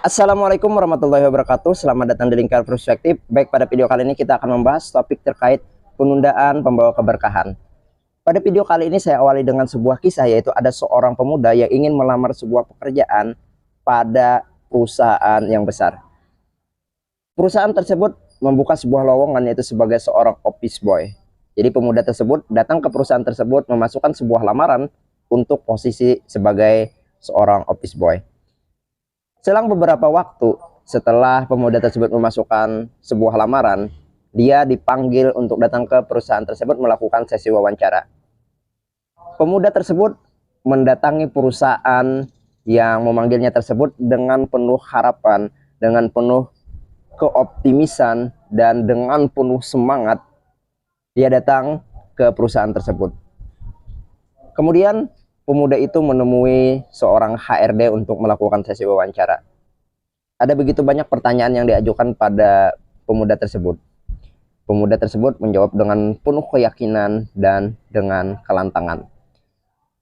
Assalamualaikum warahmatullahi wabarakatuh. Selamat datang di Lingkar Perspektif. Baik, pada video kali ini kita akan membahas topik terkait penundaan pembawa keberkahan. Pada video kali ini saya awali dengan sebuah kisah, yaitu ada seorang pemuda yang ingin melamar sebuah pekerjaan pada perusahaan yang besar. Perusahaan tersebut membuka sebuah lowongan, yaitu sebagai seorang office boy. Jadi pemuda tersebut datang ke perusahaan tersebut memasukkan sebuah lamaran untuk posisi sebagai seorang office boy. Selang beberapa waktu setelah pemuda tersebut memasukkan sebuah lamaran, dia dipanggil untuk datang ke perusahaan tersebut melakukan sesi wawancara. Pemuda tersebut mendatangi perusahaan yang memanggilnya tersebut dengan penuh harapan, dengan penuh keoptimisan, dan dengan penuh semangat. Dia datang ke perusahaan tersebut. Kemudian pemuda itu menemui seorang HRD untuk melakukan sesi wawancara. Ada begitu banyak pertanyaan yang diajukan pada pemuda tersebut. Pemuda tersebut menjawab dengan penuh keyakinan dan dengan kelantangan.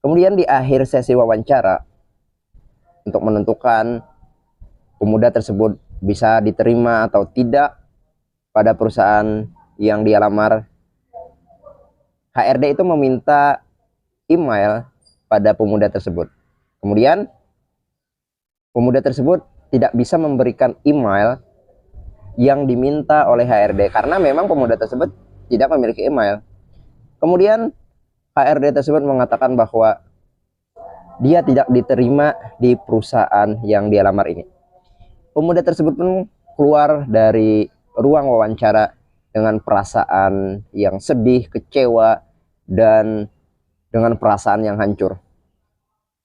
Kemudian di akhir sesi wawancara, untuk menentukan pemuda tersebut bisa diterima atau tidak pada perusahaan yang dia lamar, HRD itu meminta email pada pemuda tersebut. Kemudian pemuda tersebut tidak bisa memberikan email yang diminta oleh HRD karena memang pemuda tersebut tidak memiliki email. Kemudian HRD tersebut mengatakan bahwa dia tidak diterima di perusahaan yang dia lamar ini. Pemuda tersebut pun keluar dari ruang wawancara dengan perasaan yang sedih, kecewa, dan dengan perasaan yang hancur.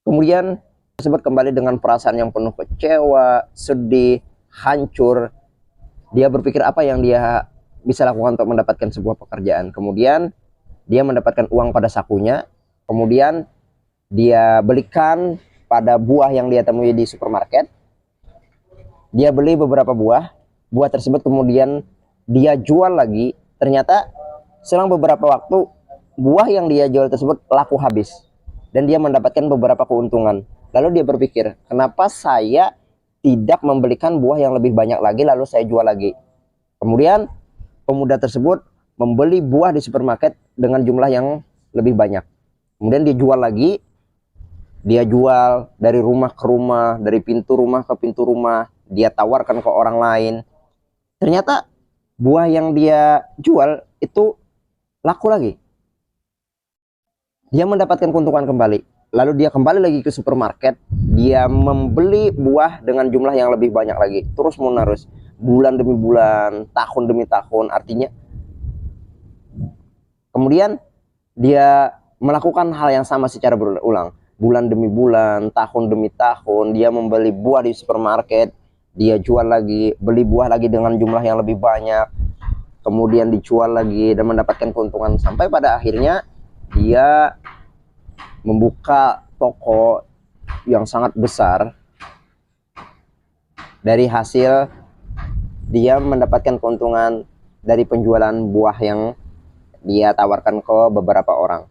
Kemudian tersebut kembali dengan perasaan yang penuh kecewa, sedih, hancur. Dia berpikir apa yang dia bisa lakukan untuk mendapatkan sebuah pekerjaan. Kemudian dia mendapatkan uang pada sakunya. Kemudian dia belikan pada buah yang dia temui di supermarket. Dia beli beberapa buah. Buah tersebut kemudian dia jual lagi. Ternyata selang beberapa waktu buah yang dia jual tersebut laku habis, dan dia mendapatkan beberapa keuntungan. Lalu dia berpikir, kenapa saya tidak membelikan buah yang lebih banyak lagi lalu saya jual lagi. Kemudian pemuda tersebut membeli buah di supermarket dengan jumlah yang lebih banyak. Kemudian dia jual lagi. Dia jual dari rumah ke rumah, dari pintu rumah ke pintu rumah. Dia tawarkan ke orang lain. Ternyata buah yang dia jual itu laku lagi. Dia mendapatkan keuntungan kembali. Lalu dia kembali lagi ke supermarket. Dia membeli buah dengan jumlah yang lebih banyak lagi. Terus menerus. Bulan demi bulan. Tahun demi tahun. Artinya. Kemudian dia melakukan hal yang sama secara berulang. Bulan demi bulan. Tahun demi tahun. Dia membeli buah di supermarket. Dia jual lagi. Beli buah lagi dengan jumlah yang lebih banyak. Kemudian dijual lagi. Dan mendapatkan keuntungan. Sampai pada akhirnya dia membuka toko yang sangat besar. Dari hasil dia mendapatkan keuntungan dari penjualan buah yang dia tawarkan ke beberapa orang.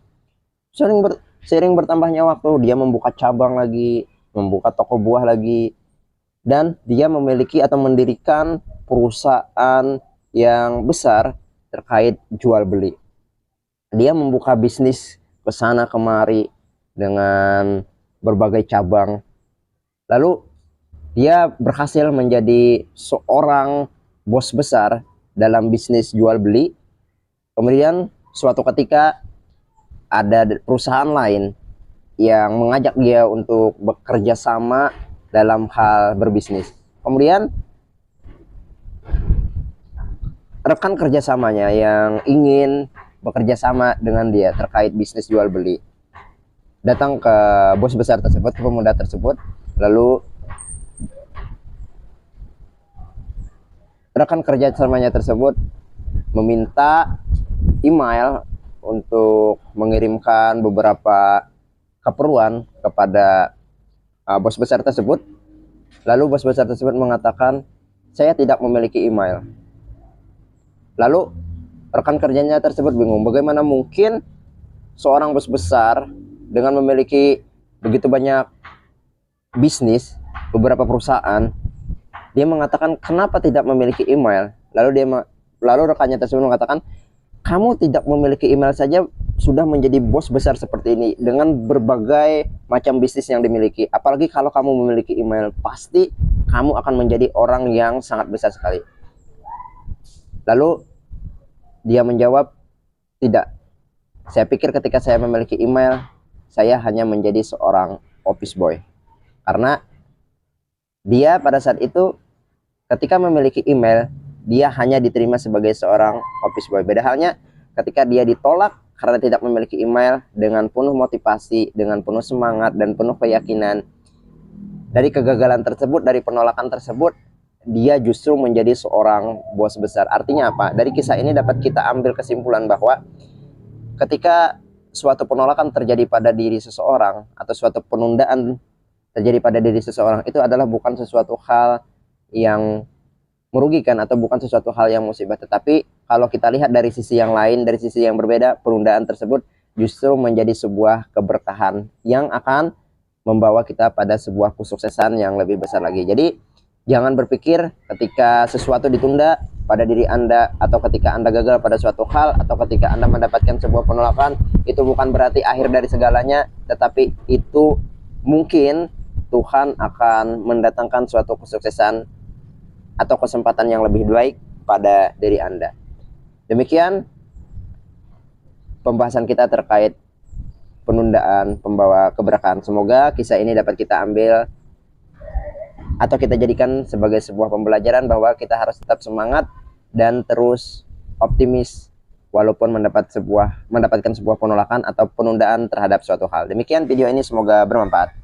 Sering bertambahnya waktu, dia membuka cabang lagi, membuka toko buah lagi, dan dia memiliki atau mendirikan perusahaan yang besar terkait jual beli. Dia membuka bisnis ke sana kemari dengan berbagai cabang. Lalu dia berhasil menjadi seorang bos besar dalam bisnis jual beli. Kemudian suatu ketika ada perusahaan lain yang mengajak dia untuk bekerja sama dalam hal berbisnis. Kemudian rekan kerjasamanya yang ingin bekerja sama dengan dia terkait bisnis jual beli datang ke bos besar tersebut, ke pemuda tersebut. Lalu rekan kerjasamanya tersebut meminta email untuk mengirimkan beberapa keperluan kepada bos besar tersebut. Lalu bos besar tersebut mengatakan, saya tidak memiliki email. Lalu rekan kerjanya tersebut bingung, bagaimana mungkin seorang bos besar dengan memiliki begitu banyak bisnis, beberapa perusahaan, Dia mengatakan kenapa tidak memiliki email. Lalu rekannya tersebut mengatakan, kamu tidak memiliki email saja sudah menjadi bos besar seperti ini dengan berbagai macam bisnis yang dimiliki. Apalagi kalau kamu memiliki email, pasti kamu akan menjadi orang yang sangat besar sekali. Lalu dia menjawab, tidak. Saya pikir ketika saya memiliki email, saya hanya menjadi seorang office boy. Karena dia pada saat itu ketika memiliki email, dia hanya diterima sebagai seorang office boy. Beda halnya ketika dia ditolak karena tidak memiliki email, dengan penuh motivasi, dengan penuh semangat dan penuh keyakinan, dari kegagalan tersebut, dari penolakan tersebut, dia justru menjadi seorang bos besar. Artinya apa? Dari kisah ini dapat kita ambil kesimpulan bahwa ketika suatu penolakan terjadi pada diri seseorang atau suatu penundaan terjadi pada diri seseorang, itu adalah bukan sesuatu hal yang merugikan atau bukan sesuatu hal yang musibah. Tetapi kalau kita lihat dari sisi yang lain, dari sisi yang berbeda, penundaan tersebut justru menjadi sebuah keberkahan yang akan membawa kita pada sebuah kesuksesan yang lebih besar lagi. Jadi jangan berpikir ketika sesuatu ditunda pada diri Anda, atau ketika Anda gagal pada suatu hal, atau ketika Anda mendapatkan sebuah penolakan, itu bukan berarti akhir dari segalanya, tetapi itu mungkin Tuhan akan mendatangkan suatu kesuksesan atau kesempatan yang lebih baik pada diri Anda. Demikian pembahasan kita terkait penundaan pembawa keberkahan. Semoga kisah ini dapat kita ambil atau kita jadikan sebagai sebuah pembelajaran bahwa kita harus tetap semangat dan terus optimis walaupun mendapatkan sebuah penolakan atau penundaan terhadap suatu hal. Demikian video ini, semoga bermanfaat.